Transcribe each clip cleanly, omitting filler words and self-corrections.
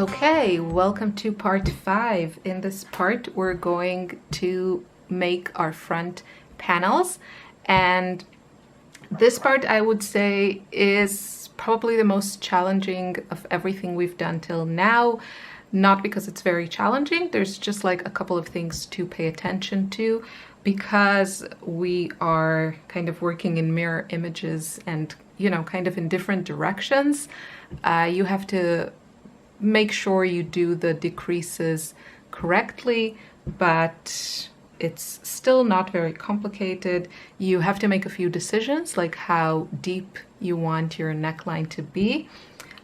Okay, welcome to part 5. In this part, we're going to make our front panels, and this part I would say is probably the most challenging of everything we've done till now. Not because it's very challenging, there's just like a couple of things to pay attention to because we are kind of working in mirror images and, you know, kind of in different directions. You have to make sure you do the decreases correctly, but it's still not very complicated. You have to make a few decisions, like how deep you want your neckline to be.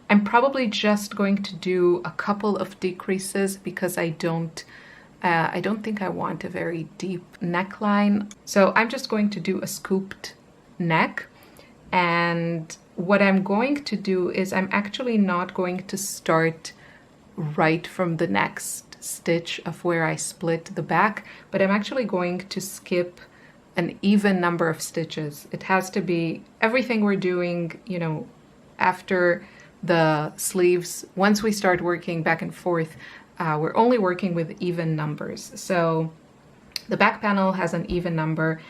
I'm probably just going to do a couple of decreases because I don't think I want a very deep neckline. So I'm just going to do a scooped neck, and what I'm going to do is I'm actually not going to start right from the next stitch of where I split the back, but I'm actually going to skip an even number of stitches. It has to be everything we're doing, you know, after the sleeves. Once we start working back and forth, we're only working with even numbers. So the back panel has an even number,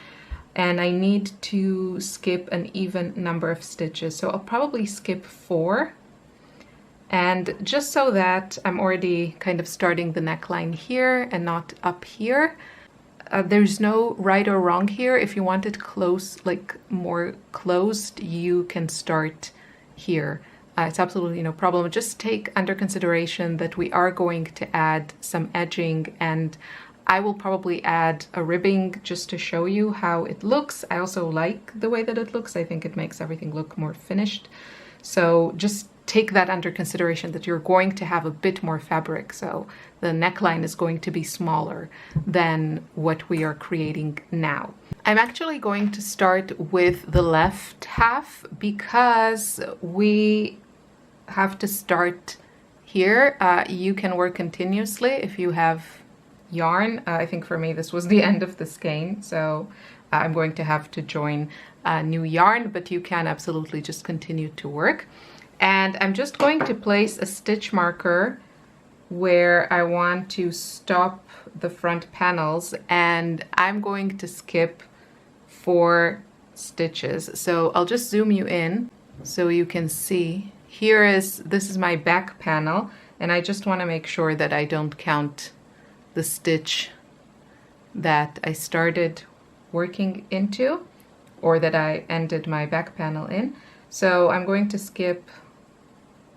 and I need to skip an even number of stitches. So I'll probably skip 4. And just so that I'm already kind of starting the neckline here and not up here. There's no right or wrong here. If you want it close, like more closed, you can start here. It's absolutely no problem. Just take under consideration that we are going to add some edging, and I will probably add a ribbing just to show you how it looks. I also like the way that it looks. I think it makes everything look more finished. So just take that under consideration, that you're going to have a bit more fabric. So the neckline is going to be smaller than what we are creating now. I'm actually going to start with the left half because we have to start here. You can work continuously if you have yarn. I think for me this was the end of the skein, so I'm going to have to join a new yarn, but you can absolutely just continue to work. And I'm just going to place a stitch marker where I want to stop the front panels, and I'm going to skip 4 stitches. So I'll just zoom you in so you can see. This is my back panel, and I just want to make sure that I don't count the stitch that I started working into or that I ended my back panel in. So I'm going to skip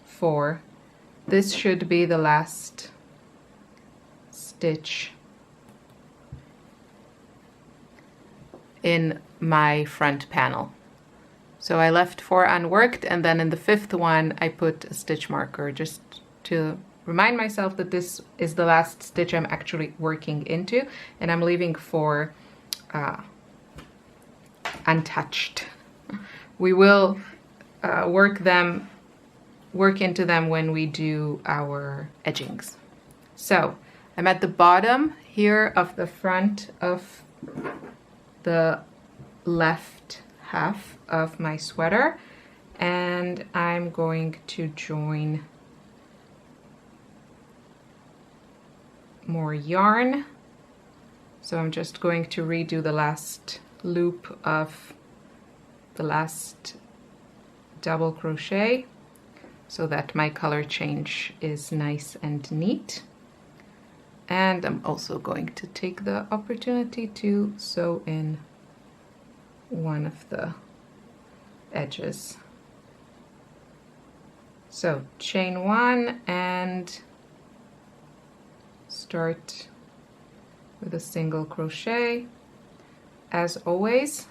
4. This should be the last stitch in my front panel. So I left 4 unworked, and then in the 5th one I put a stitch marker just to remind myself that this is the last stitch I'm actually working into, and I'm leaving 4 untouched. We will work into them when we do our edgings. So I'm at the bottom here of the front of the left half of my sweater, and I'm going to join more yarn. So I'm just going to redo the last loop of the last double crochet so that my color change is nice and neat. And I'm also going to take the opportunity to sew in one of the edges. So chain 1 and start with a single crochet. As always,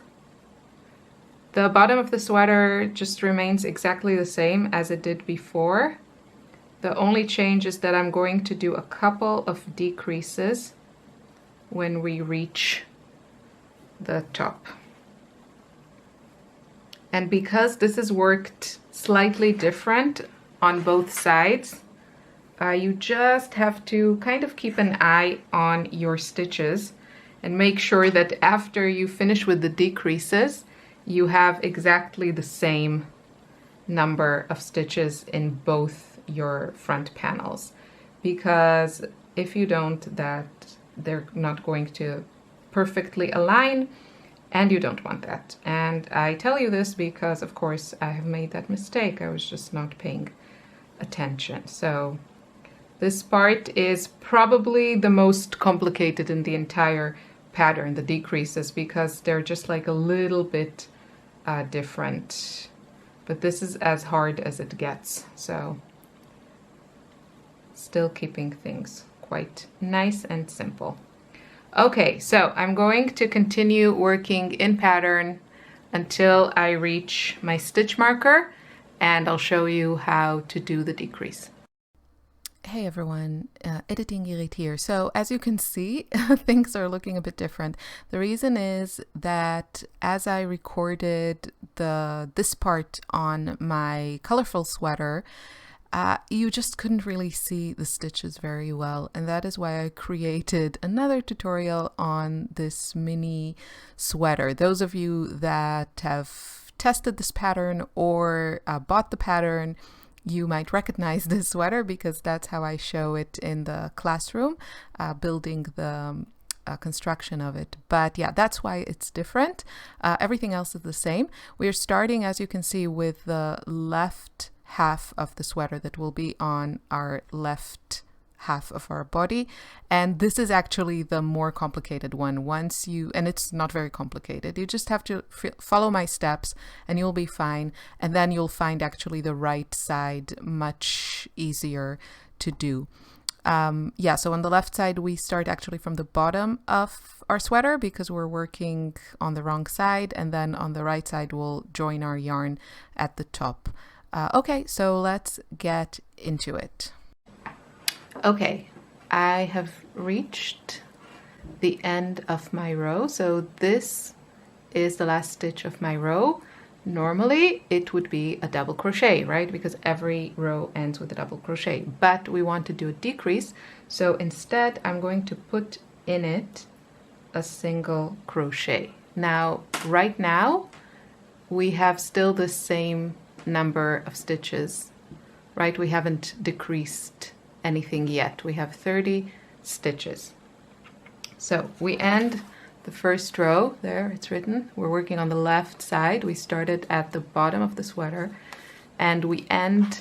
the bottom of the sweater just remains exactly the same as it did before. The only change is that I'm going to do a couple of decreases when we reach the top. And because this is worked slightly different on both sides, you just have to kind of keep an eye on your stitches and make sure that after you finish with the decreases, you have exactly the same number of stitches in both your front panels, because if you don't, that they're not going to perfectly align, and you don't want that. And I tell you this because, of course, I have made that mistake. I was just not paying attention. So this part is probably the most complicated in the entire pattern, the decreases, because they're just like a little bit different. But this is as hard as it gets. So still keeping things quite nice and simple. Okay, so I'm going to continue working in pattern until I reach my stitch marker, and I'll show you how to do the decrease. Hey everyone, Editing Irit here. So as you can see, things are looking a bit different. The reason is that as I recorded this part on my colorful sweater, you just couldn't really see the stitches very well, and that is why I created another tutorial on this mini sweater. Those of you that have tested this pattern or bought the pattern, you might recognize this sweater because that's how I show it in the classroom, building the construction of it. But yeah, that's why it's different. Everything else is the same. We're starting, as you can see, with the left half of the sweater that will be on our left half of our body, and this is actually the more complicated one. And it's not very complicated, you just have to follow my steps and you'll be fine, and then you'll find actually the right side much easier to do. Yeah, so on the left side we start actually from the bottom of our sweater because we're working on the wrong side, and then on the right side we'll join our yarn at the top. Okay, so let's get into it. Okay, I have reached the end of my row. So this is the last stitch of my row. Normally it would be a double crochet, right? Because every row ends with a double crochet, but we want to do a decrease. So instead I'm going to put in it a single crochet. Now, right now we have still the same number of stitches, right? We haven't decreased anything yet. We have 30 stitches. So we end the first row there, it's written. We're working on the left side. We started at the bottom of the sweater and we end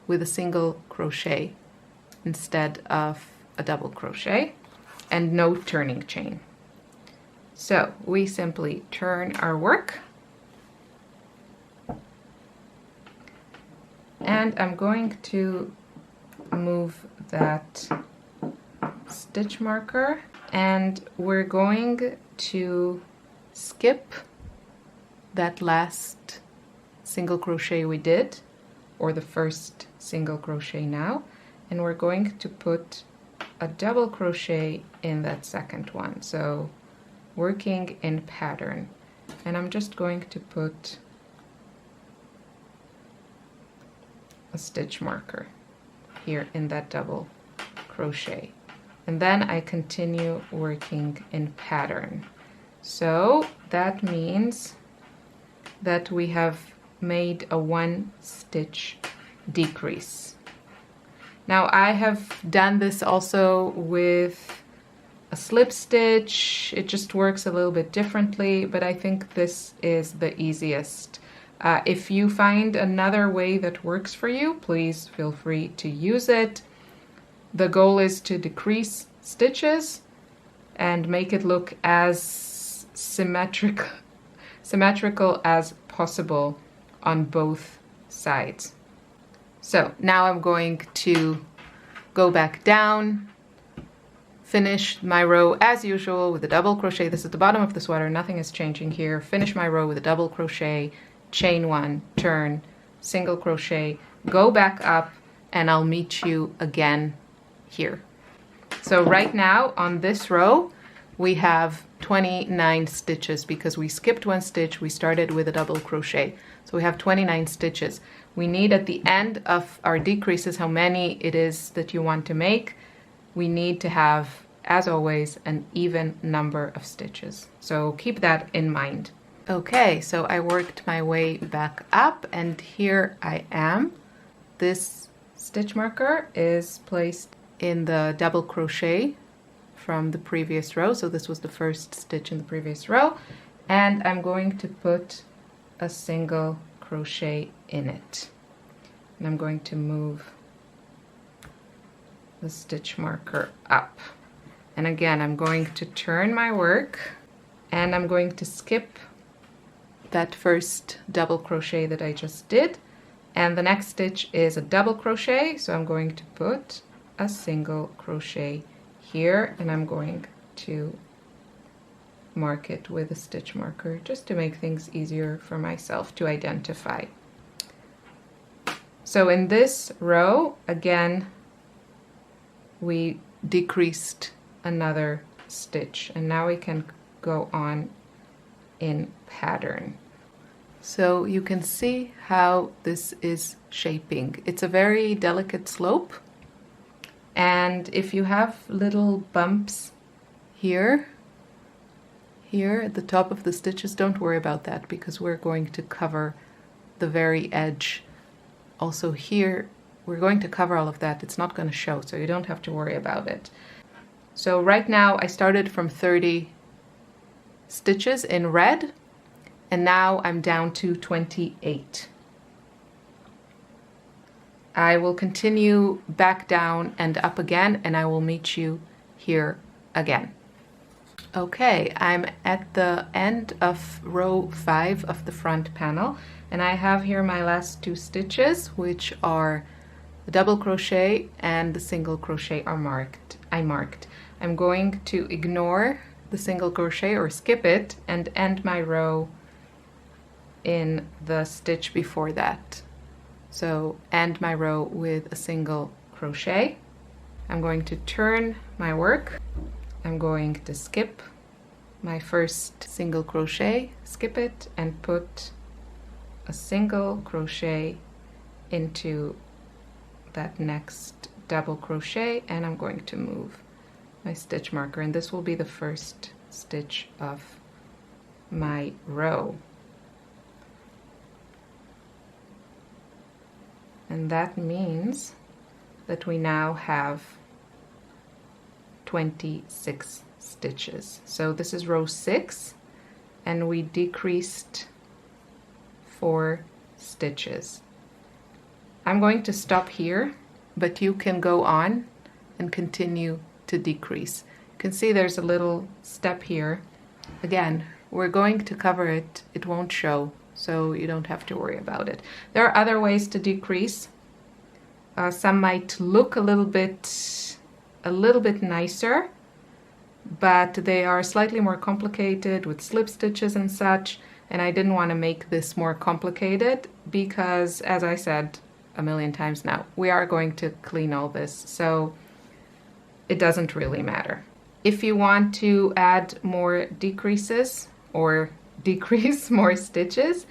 with a single crochet instead of a double crochet, and no turning chain. So we simply turn our work. And I'm going to move that stitch marker, and we're going to skip that last single crochet we did, or the first single crochet now, and we're going to put a double crochet in that second one. So working in pattern, and I'm just going to put a stitch marker here in that double crochet, and then I continue working in pattern. So that means that we have made a 1 stitch decrease. Now I have done this also with a slip stitch. It just works a little bit differently, but I think this is the easiest. If you find another way that works for you, please feel free to use it. The goal is to decrease stitches and make it look as symmetrical as possible on both sides. So now I'm going to go back down, finish my row as usual with a double crochet. This is the bottom of the sweater, nothing is changing here. Finish my row with a double crochet, chain 1, turn, single crochet, go back up, and I'll meet you again here. So right now on this row we have 29 stitches because we skipped 1 stitch. We started with a double crochet, so we have 29 stitches. We need at the end of our decreases, how many it is that you want to make, we need to have, as always, an even number of stitches. So keep that in mind. Okay, so I worked my way back up and here I am. This stitch marker is placed in the double crochet from the previous row. So this was the first stitch in the previous row, and I'm going to put a single crochet in it. And I'm going to move the stitch marker up. And again, I'm going to turn my work and I'm going to skip that first double crochet that I just did. And the next stitch is a double crochet, so I'm going to put a single crochet here, and I'm going to mark it with a stitch marker just to make things easier for myself to identify. So in this row, again, we decreased another stitch, and now we can go on in pattern. So you can see how this is shaping. It's a very delicate slope, and if you have little bumps here at the top of the stitches, don't worry about that because we're going to cover the very edge. Also here, we're going to cover all of that. It's not going to show, so you don't have to worry about it. So right now I started from 30 stitches in red, and now I'm down to 28. I will continue back down and up again, and I will meet you here again. Okay, I'm at the end of row 5 of the front panel, and I have here my last 2 stitches, which are the double crochet and the single crochet are marked. I'm going to ignore the single crochet or skip it and end my row in the stitch before that. So end my row with a single crochet. I'm going to turn my work. I'm going to skip my first single crochet, skip it, and put a single crochet into that next double crochet, and I'm going to move my stitch marker, and this will be the first stitch of my row. And that means that we now have 26 stitches. So this is row 6, and we decreased 4 stitches. I'm going to stop here, but you can go on and continue to decrease. You can see there's a little step here. Again, we're going to cover it. It won't show, so you don't have to worry about it. There are other ways to decrease. Some might look a little bit nicer, but they are slightly more complicated with slip stitches and such, and I didn't want to make this more complicated because, as I said a million times now, we are going to clean all this, so it doesn't really matter. If you want to add more decreases or decrease more stitches,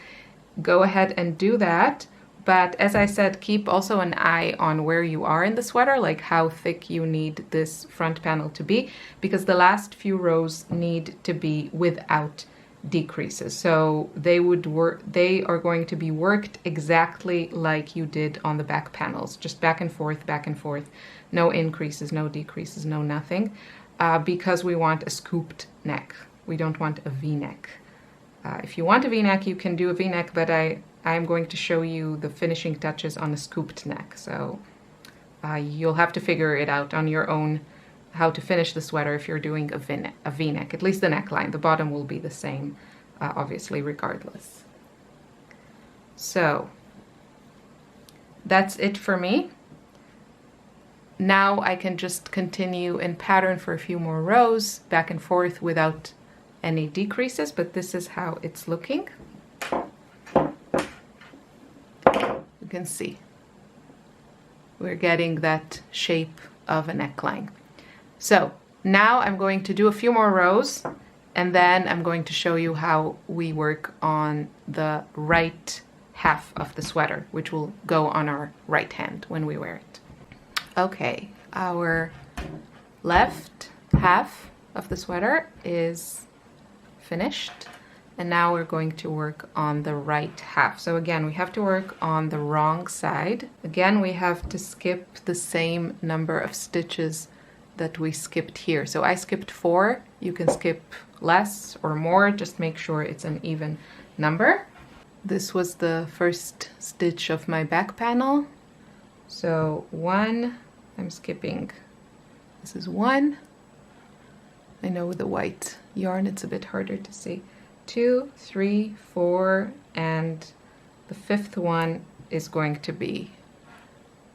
go ahead and do that. But as I said, keep also an eye on where you are in the sweater, like how thick you need this front panel to be, because the last few rows need to be without decreases. So they are going to be worked exactly like you did on the back panels, just back and forth, no increases, no decreases, no nothing, because we want a scooped neck. We don't want a V-neck. If you want a V-neck, you can do a V-neck, but I'm going to show you the finishing touches on a scooped neck. So you'll have to figure it out on your own how to finish the sweater if you're doing a V-neck, at least the neckline. The bottom will be the same, obviously, regardless. So that's it for me. Now I can just continue in pattern for a few more rows, back and forth without any decreases, but this is how it's looking. You can see we're getting that shape of a neckline. So now I'm going to do a few more rows, and then I'm going to show you how we work on the right half of the sweater, which will go on our right hand when we wear it. Okay, our left half of the sweater is finished, and now we're going to work on the right half. So again, we have to work on the wrong side. Again, we have to skip the same number of stitches that we skipped here. So I skipped 4. You can skip less or more, just make sure it's an even number. This was the first stitch of my back panel. So 1, I'm skipping, this is 1. I know with the white yarn it's a bit harder to see. 2, 3, 4, and the 5th one is going to be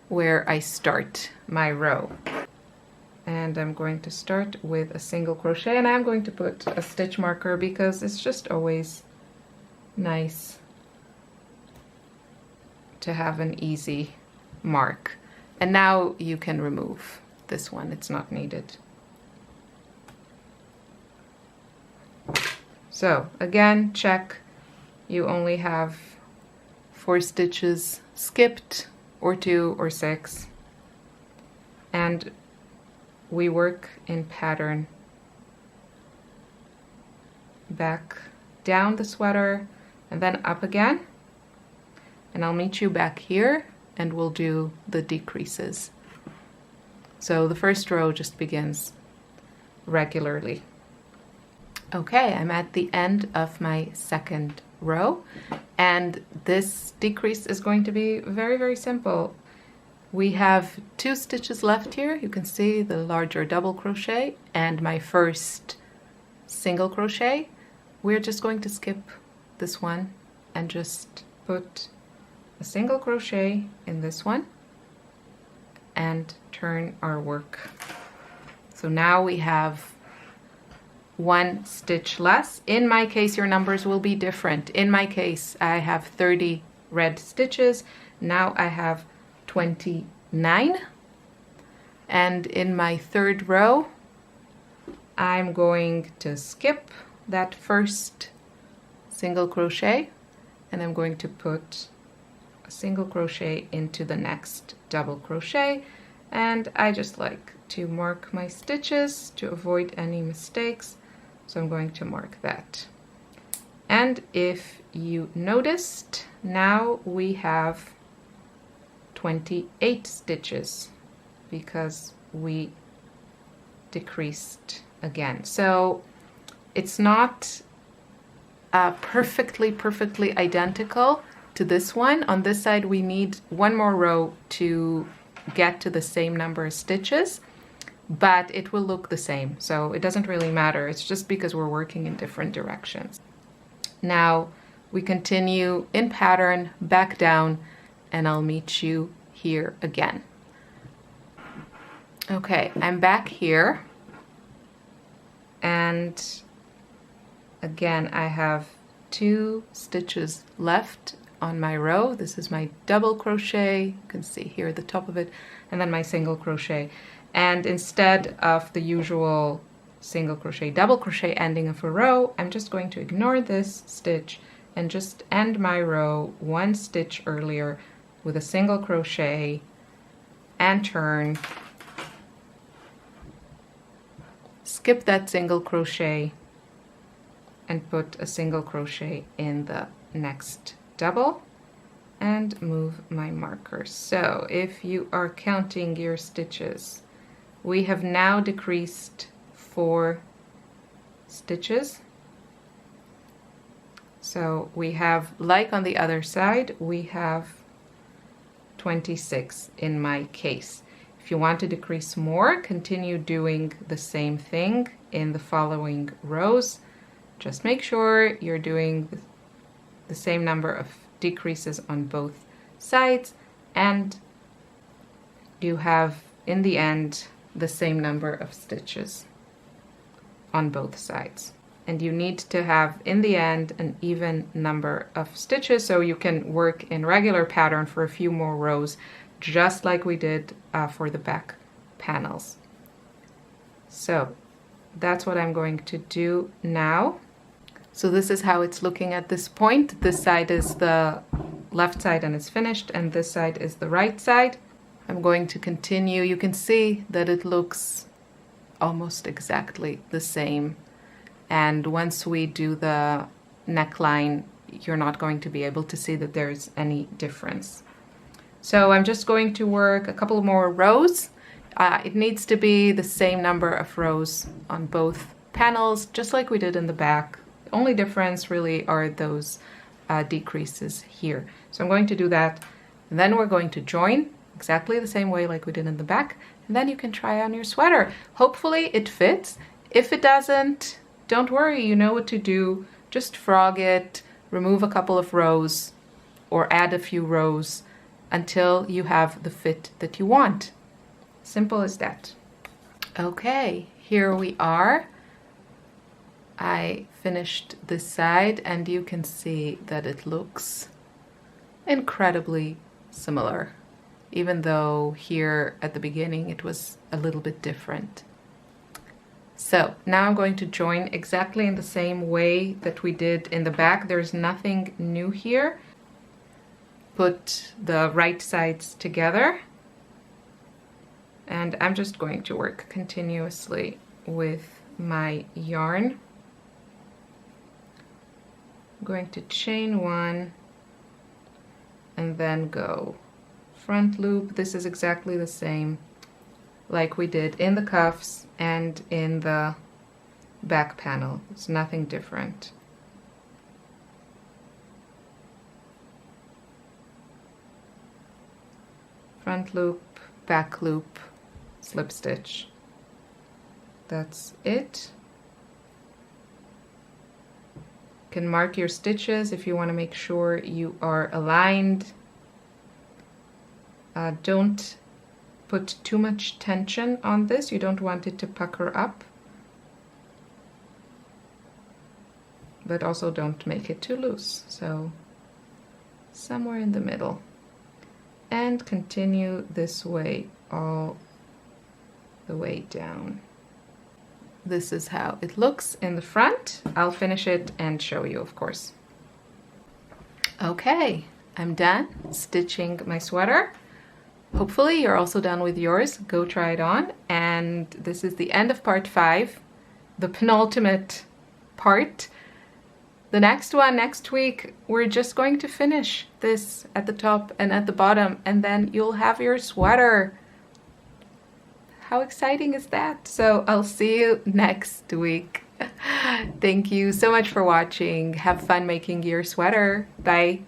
where I start my row. And I'm going to start with a single crochet, and I'm going to put a stitch marker because it's just always nice to have an easy mark. And now you can remove this one, it's not needed. So again, check, you only have 4 stitches skipped, or 2 or 6, and we work in pattern back down the sweater and then up again, and I'll meet you back here and we'll do the decreases. So the first row just begins regularly. Okay, I'm at the end of my second row, and this decrease is going to be very, very simple. We have 2 stitches left here. You can see the larger double crochet and my first single crochet. We're just going to skip this one and just put a single crochet in this one and turn our work. So now we have 1 stitch less. In my case, your numbers will be different. In my case, I have 30 red stitches. Now I have 29. And in my third row, I'm going to skip that first single crochet, and I'm going to put a single crochet into the next double crochet. And I just like to mark my stitches to avoid any mistakes. So I'm going to mark that. And if you noticed, now we have 28 stitches because we decreased again. So it's not perfectly identical to this one. On this side we need 1 more row to get to the same number of stitches, but it will look the same, so it doesn't really matter. It's just because we're working in different directions. Now we continue in pattern back down, and I'll meet you here again. Okay, I'm back here, and again I have 2 stitches left on my row. This is my double crochet, you can see here at the top of it, and then my single crochet. And instead of the usual single crochet, double crochet ending of a row, I'm just going to ignore this stitch and just end my row 1 stitch earlier with a single crochet and turn, skip that single crochet and put a single crochet in the next double and move my marker. So if you are counting your stitches, we have now decreased 4 stitches. So we have, like on the other side, we have 26 in my case. If you want to decrease more, continue doing the same thing in the following rows. Just make sure you're doing the same number of decreases on both sides, and you have in the end the same number of stitches on both sides. And you need to have in the end an even number of stitches so you can work in regular pattern for a few more rows, just like we did for the back panels. So that's what I'm going to do now. So this is how it's looking at this point. This side is the left side and it's finished, and this side is the right side. I'm going to continue. You can see that it looks almost exactly the same. And once we do the neckline, you're not going to be able to see that there's any difference. So I'm just going to work a couple more rows. It needs to be the same number of rows on both panels, just like we did in the back. The only difference really are those decreases here. So I'm going to do that, and then we're going to join exactly the same way like we did in the back, and then you can try on your sweater. Hopefully it fits. If it doesn't, don't worry, you know what to do. Just frog it, remove a couple of rows, or add a few rows until you have the fit that you want. Simple as that. Okay, here we are. I finished this side, and you can see that it looks incredibly similar, even though here at the beginning it was a little bit different. So now I'm going to join exactly in the same way that we did in the back. There's nothing new here. Put the right sides together, and I'm just going to work continuously with my yarn. I'm going to chain one and then go front loop. This is exactly the same like we did in the cuffs and in the back panel. It's nothing different. Front loop, back loop, slip stitch. That's it. You can mark your stitches if you want to make sure you are aligned. Don't put too much tension on this. You don't want it to pucker up. But also don't make it too loose. So somewhere in the middle. And continue this way all the way down. This is how it looks in the front. I'll finish it and show you, of course. Okay, I'm done stitching my sweater. Hopefully you're also done with yours. Go try it on. And this is the end of part 5, the penultimate part. The next one, next week, we're just going to finish this at the top and at the bottom, and then you'll have your sweater. How exciting is that? So I'll see you next week. Thank you so much for watching. Have fun making your sweater. Bye.